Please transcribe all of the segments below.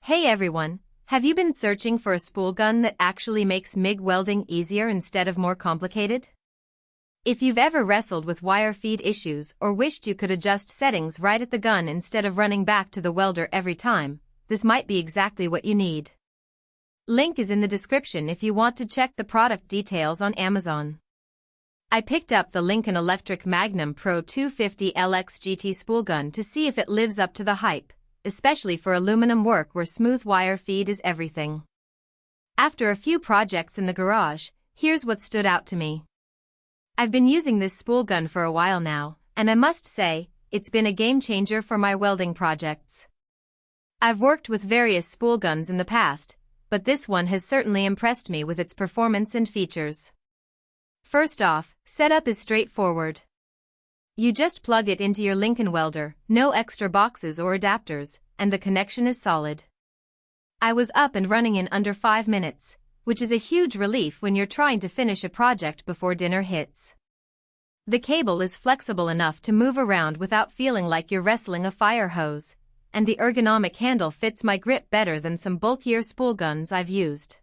Hey everyone, have you been searching for a spool gun that actually makes MIG welding easier instead of more complicated? If you've ever wrestled with wire feed issues or wished you could adjust settings right at the gun instead of running back to the welder every time, this might be exactly what you need. Link is in the description if you want to check the product details on Amazon. I picked up the Lincoln Electric Magnum PRO 250 LX GT Spool Gun to see if it lives up to the hype, especially for aluminum work where smooth wire feed is everything. After a few projects in the garage, here's what stood out to me. I've been using this spool gun for a while now, and I must say, it's been a game changer for my welding projects. I've worked with various spool guns in the past, but this one has certainly impressed me with its performance and features. First off, setup is straightforward. You just plug it into your Lincoln welder, no extra boxes or adapters, and the connection is solid. I was up and running in under 5 minutes, which is a huge relief when you're trying to finish a project before dinner hits. The cable is flexible enough to move around without feeling like you're wrestling a fire hose, and the ergonomic handle fits my grip better than some bulkier spool guns I've used.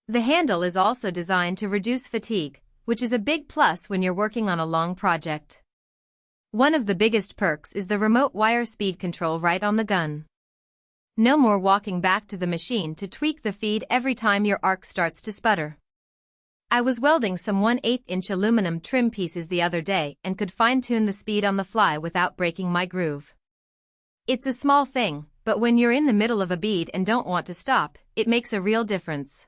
The handle is also designed to reduce fatigue, which is a big plus when you're working on a long project. One of the biggest perks is the remote wire speed control right on the gun. No more walking back to the machine to tweak the feed every time your arc starts to sputter. I was welding some 1/8-inch aluminum trim pieces the other day and could fine-tune the speed on the fly without breaking my groove. It's a small thing, but when you're in the middle of a bead and don't want to stop, it makes a real difference.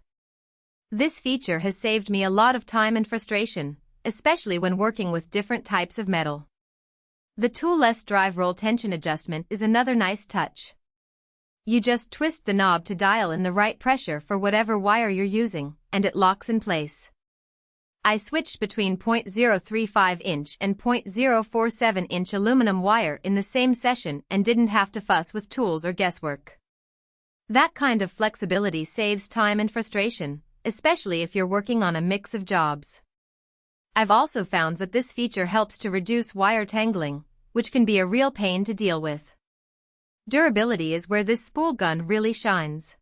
This feature has saved me a lot of time and frustration, especially when working with different types of metal. The toolless drive roll tension adjustment is another nice touch. You just twist the knob to dial in the right pressure for whatever wire you're using, and it locks in place. I switched between 0.035-inch and 0.047-inch aluminum wire in the same session and didn't have to fuss with tools or guesswork. That kind of flexibility saves time and frustration, especially if you're working on a mix of jobs. I've also found that this feature helps to reduce wire tangling, which can be a real pain to deal with. Durability is where this spool gun really shines.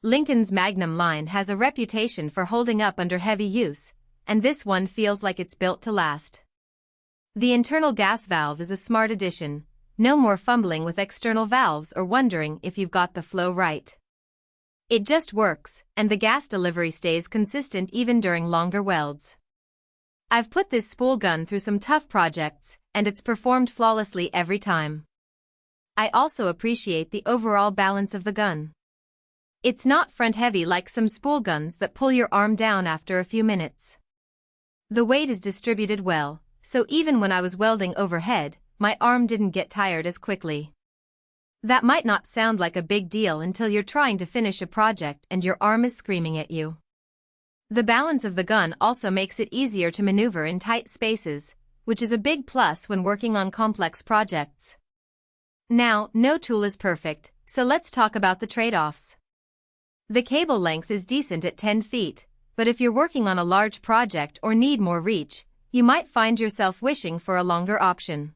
Lincoln's Magnum line has a reputation for holding up under heavy use, and this one feels like it's built to last. The internal gas valve is a smart addition, no more fumbling with external valves or wondering if you've got the flow right. It just works, and the gas delivery stays consistent even during longer welds. I've put this spool gun through some tough projects, and it's performed flawlessly every time. I also appreciate the overall balance of the gun. It's not front-heavy like some spool guns that pull your arm down after a few minutes. The weight is distributed well, so even when I was welding overhead, my arm didn't get tired as quickly. That might not sound like a big deal until you're trying to finish a project and your arm is screaming at you. The balance of the gun also makes it easier to maneuver in tight spaces, which is a big plus when working on complex projects. Now, no tool is perfect, so let's talk about the trade-offs. The cable length is decent at 10 feet, but if you're working on a large project or need more reach, you might find yourself wishing for a longer option.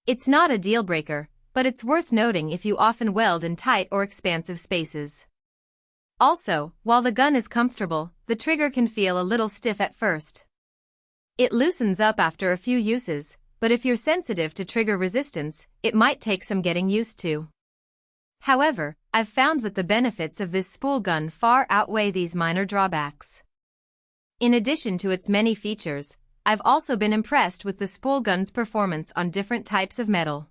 It's not a deal-breaker, but it's worth noting if you often weld in tight or expansive spaces. Also, while the gun is comfortable, the trigger can feel a little stiff at first. It loosens up after a few uses, but if you're sensitive to trigger resistance, it might take some getting used to. However, I've found that the benefits of this spool gun far outweigh these minor drawbacks. In addition to its many features, I've also been impressed with the spool gun's performance on different types of metal.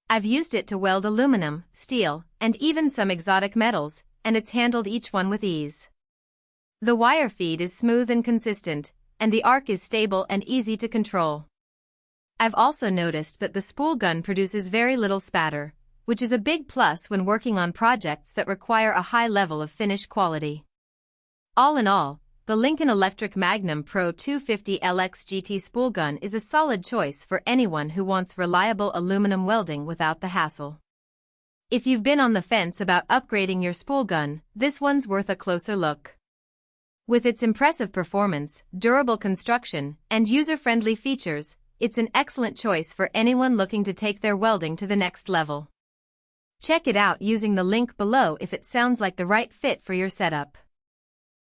I've used it to weld aluminum, steel, and even some exotic metals, and it's handled each one with ease. The wire feed is smooth and consistent, and the arc is stable and easy to control. I've also noticed that the spool gun produces very little spatter, which is a big plus when working on projects that require a high level of finish quality. All in all, the Lincoln Electric Magnum PRO 250 LX GT Spool Gun is a solid choice for anyone who wants reliable aluminum welding without the hassle. If you've been on the fence about upgrading your spool gun, this one's worth a closer look. With its impressive performance, durable construction, and user-friendly features, it's an excellent choice for anyone looking to take their welding to the next level. Check it out using the link below if it sounds like the right fit for your setup.